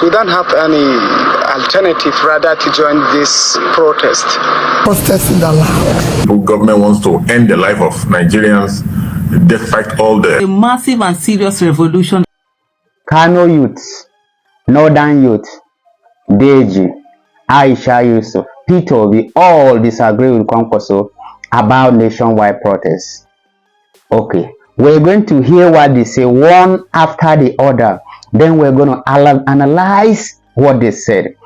we don't have any alternative rather to join this protest. Protesting the land. The government wants to end the life of Nigerians despite all the massive and serious revolution. Kano youths, Northern youth, Deji, Aisha Yusuf, Peter, we all disagree with Kwankwaso about nationwide protests. Okay, we're going to hear what they say one after the other. Then we're going to analyze what they said.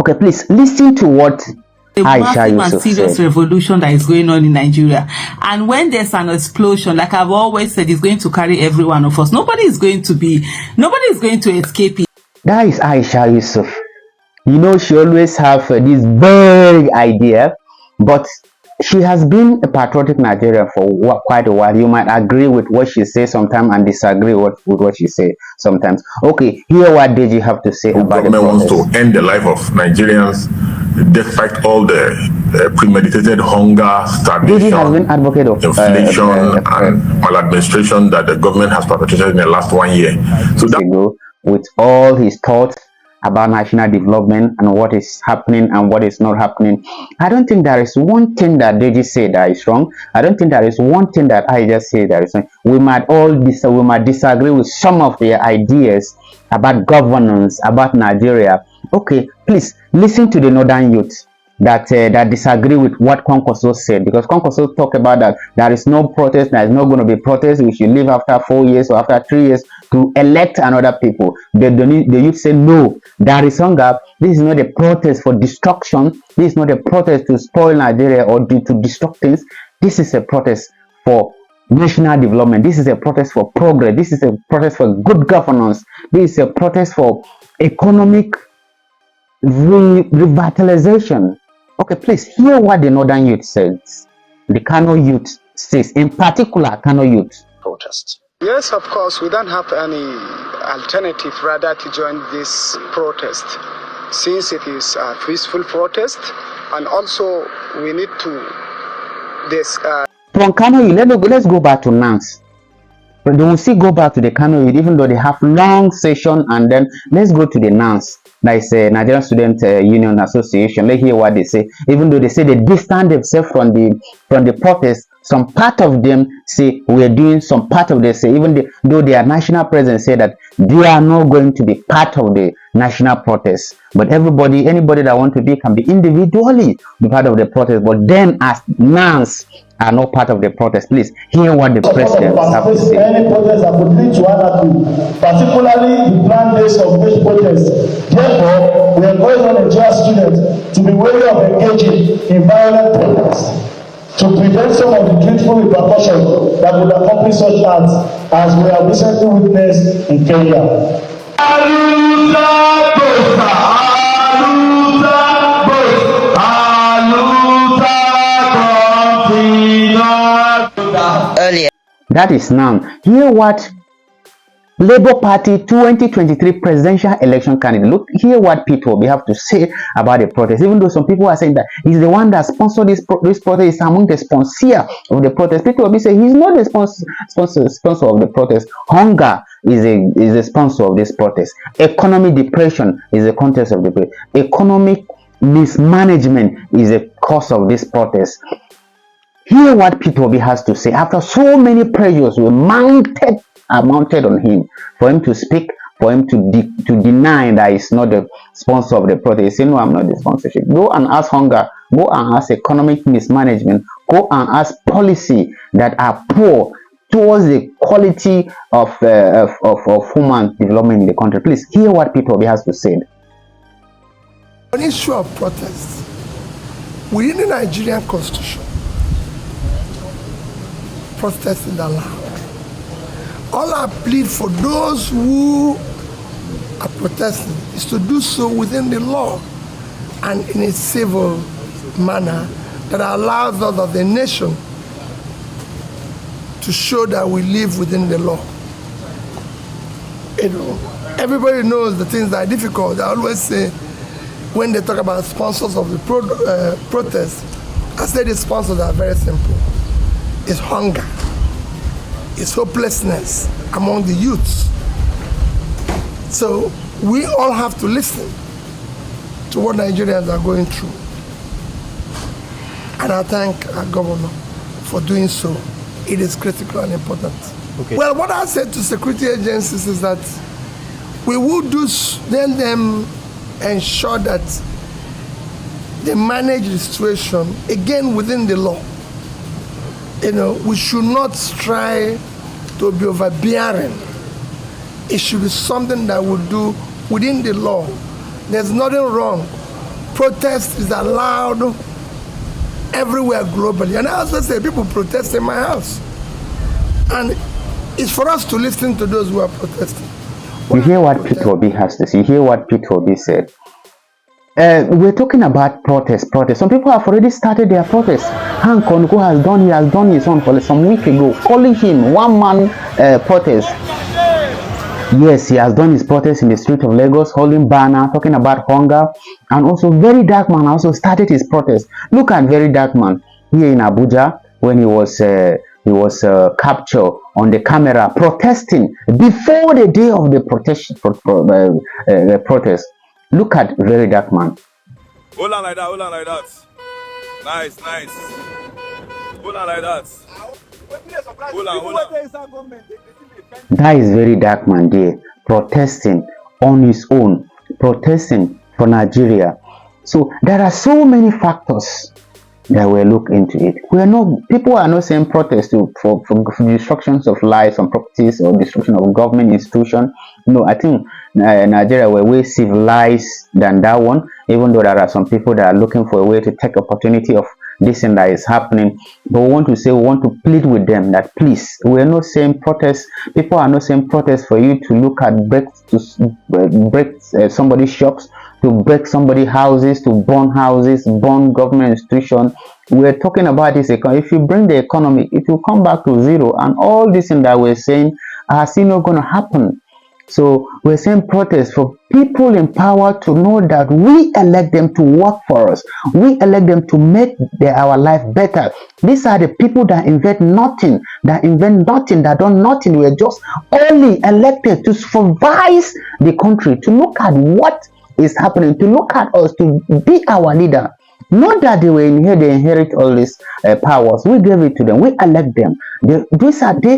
Okay, please listen to what Massive and serious revolution that is going on in Nigeria, and when there's an explosion, like I've always said, it's going to carry every one of us. Nobody is going to escape it. That is Aisha Yusuf. You know, she always have this big idea, but she has been a patriotic Nigerian for quite a while. You might agree with what she says sometimes and disagree with what she says sometimes. Okay, hear what did you have to say about the government wants protest. to end the life of Nigerians despite all the premeditated hunger, starvation, has been advocate of inflation, and maladministration that the government has perpetrated in the last 1 year. So that with all his thoughts about national development and what is happening and what is not happening, I don't think there is one thing that Deji said that is wrong. I don't think there is one thing that I just say that is wrong. We might disagree with some of their ideas about governance, about Nigeria. Okay, please listen to the Northern youth that disagree with what Kwankwaso said, because Kwankwaso talked about that there is no protest, there is not going to be protest, we should leave after 4 years or after 3 years to elect another people. The youth say no, there is hunger. This is not a protest for destruction. This is not a protest to spoil Nigeria or to destruct things. This is a protest for national development. This is a protest for progress. This is a protest for good governance. This is a protest for economic revitalization. Okay, please hear what the Northern youth says. The Kano youth says, in particular, Kano youth. Protest. Yes, of course, we don't have any alternative rather to join this protest, since it is a peaceful protest, and also we need to From Kano youth, let's go back to Nance. But they will still go back to the Kano youth, even though they have long session, and then let's go to the Nance. That is a Nigerian Student Union Association. Let's hear what they say. Even though they say they distance themselves from the protest, some part of them say we are doing, some part of them say, even though their national president say that they are not going to be part of the national protest. But anybody that want to be can be individually be part of the protest. But then as Nance are not part of the protest. Please hear what the president has to say. Any protest that would lead to anarchy, particularly the planned days of this protest. Therefore, we are going on Nigerian students to be wary of engaging in violent protests to prevent some of the dreadful repercussions that would accompany such acts, as we have recently witnessed in Kenya. Earlier. That is now. Hear what Labour Party 2023 presidential election candidate. Look, hear what people we have to say about the protest. Even though some people are saying that he's the one that sponsored this protest, is among the sponsor of the protest. People will be saying he's not the sponsor of the protest. Hunger is a sponsor of this protest. Economic depression is the context of the protest. Economic mismanagement is a cause of this protest. Hear what Peter Obi has to say after so many pressures were mounted on him for him to speak, for him to deny that he's not the sponsor of the protest. He said, no, I'm not the sponsorship. Go and ask hunger. Go and ask economic mismanagement. Go and ask policy that are poor towards the quality of human development in the country. Please hear what Peter Obi has to say. On issue of protest, within the Nigerian constitution, protesting the land. All I plead for those who are protesting is to do so within the law and in a civil manner that allows us of the nation to show that we live within the law. You know, everybody knows the things that are difficult. I always say when they talk about sponsors of the protest, I say the sponsors are very simple. It's hunger. It's hopelessness among the youths. So we all have to listen to what Nigerians are going through. And I thank our governor for doing so. It is critical and important. Okay. Well, what I said to security agencies is that we will them ensure that they manage the situation, again, within the law. We should not try to be overbearing. It should be something that we do within the law. There's nothing wrong. Protest is allowed everywhere globally. And I also say people protest in my house. And it's for us to listen to those who are protesting. You hear what Peter Obi has to say. You hear what Peter Obi said. We're talking about protest. Some people have already started their protest. Han Konko has done his own for some week ago, calling him one-man protest. Yes, he has done his protest in the street of Lagos, holding banner, talking about hunger. And also, Very Dark Man also started his protest. Look at Very Dark Man here in Abuja when he was captured on the camera protesting before the day of the protest. Look at Very Dark Man. Hold on like that. Nice. Hold on like that. Hold on. That is Very Dark Man there, protesting on his own, protesting for Nigeria. So there are so many factors that we look into it. People are not saying protest for destructions of lives and properties or destruction of government institution. No, I think Nigeria were way civilized than that one, even though there are some people that are looking for a way to take opportunity of this and that is happening. But we want to plead with them that please, we are not saying protest. People are not saying protest for you to look at break somebody's shops, to break somebody's houses, to burn houses, burn government institutions. We're talking about this economy. If you bring the economy, it will come back to zero, and all this thing that we're saying are still not going to happen. So we're saying protest for people in power to know that we elect them to work for us. We elect them to make our life better. These are the people that invent nothing, that done nothing. We're just only elected to supervise the country, to look at what is happening, to look at us, to be our leader. Not that they were in here, they inherit all these powers. We gave it to them. We elect them. They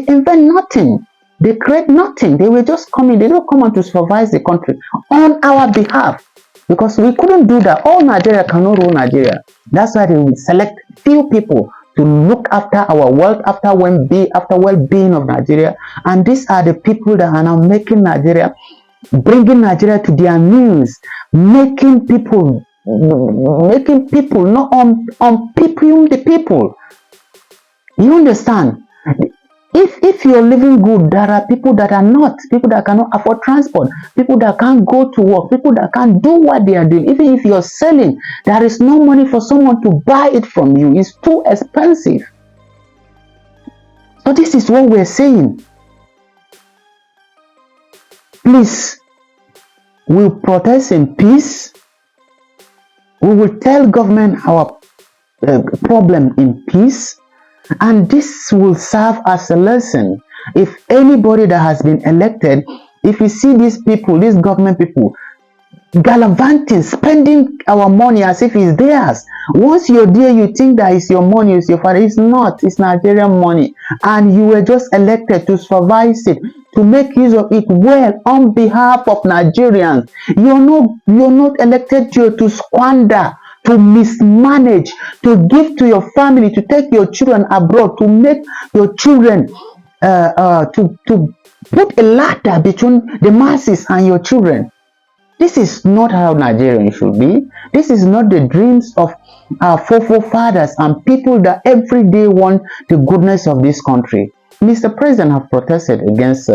invent nothing. They create nothing. They were just coming. They don't come on to supervise the country on our behalf, because we couldn't do that. All Nigeria cannot rule Nigeria. That's why they will select few people to look after our wealth, after well-being of Nigeria. And these are the people that are now making Nigeria, bringing Nigeria to their knees, making people not on people, the people. You understand? If you're living good, there are people that are not, people that cannot afford transport, people that can't go to work, people that can't do what they are doing. Even if you're selling, there is no money for someone to buy it from you. It's too expensive. So this is what we're saying. Please, we'll protest in peace. We will tell government our problem in peace. And this will serve as a lesson. If anybody that has been elected, if you see these people, these government people, gallivanting, spending our money as if it's theirs. Once you're there, you think that it's your money, it's your father. It's not. It's Nigerian money. And you were just elected to supervise it, to make use of it well on behalf of Nigerians. You're not elected to squander, to mismanage, to give to your family, to take your children abroad, to make your children, to put a ladder between the masses and your children. This is not how Nigerians should be. This is not the dreams of our forefathers and people that every day want the goodness of this country. Mr. President have protested against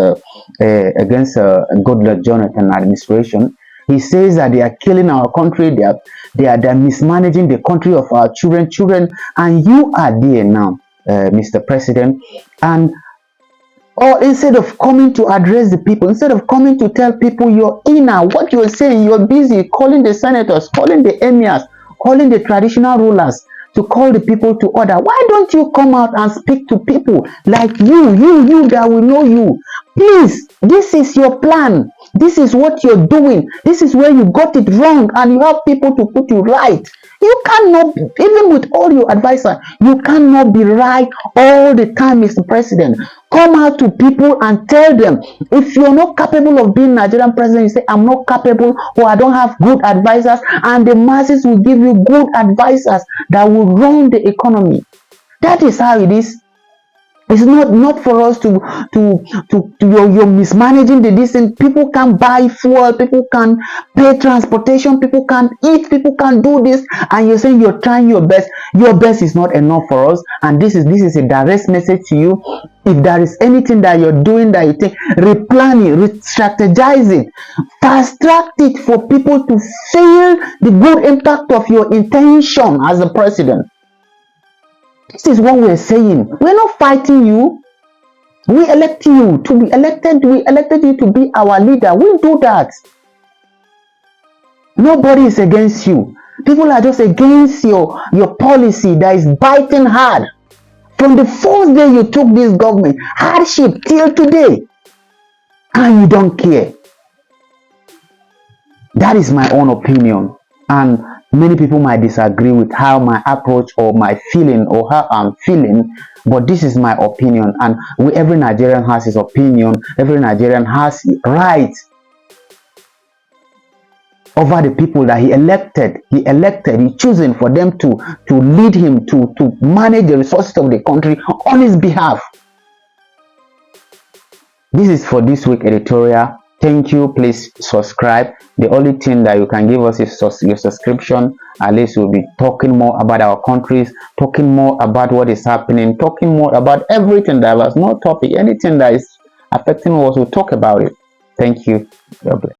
Goodluck Jonathan administration. He says that they are killing our country, they are mismanaging the country of our children, and you are there now, Mr. President, and instead of coming to address the people, instead of coming to tell people you're inner, what you're saying, you're busy calling the senators, calling the emirs, calling the traditional rulers to call the people to order. Why don't you come out and speak to people like you that will know you? Please, this is your plan. This is what you're doing. This is where you got it wrong, and you have people to put you right. You cannot, even with all your advisors, you cannot be right all the time, Mr. President. Come out to people and tell them, if you're not capable of being Nigerian president, you say, I'm not capable, or I don't have good advisors, and the masses will give you good advisors that will run the economy. That is how it is. It's not for us to you're mismanaging the distance. People can buy fuel, people can pay transportation, people can eat, people can do this, and you're saying you're trying your best. Your best is not enough for us, and this is a direct message to you. If there is anything that you're doing that you think, replan it, re-strategize it, fast track it for people to feel the good impact of your intention as a president. This is what we're saying. We're not fighting you. We elect you to be elected. We elected you to be our leader. We do that. Nobody is against you. People are just against your policy that is biting hard. From the first day you took this government, hardship till today, and you don't care. That is my own opinion, and many people might disagree with how my approach or my feeling or how I'm feeling, but this is my opinion, and every Nigerian has his opinion. Every Nigerian has right over the people that he elected. He choosing for them to lead him, to manage the resources of the country on his behalf. This is for this week editorial. Thank you. Please subscribe. The only thing that you can give us is your subscription. At least we'll be talking more about our countries, talking more about what is happening, talking more about everything that was no topic, anything that is affecting us, we'll talk about it. Thank you. God bless.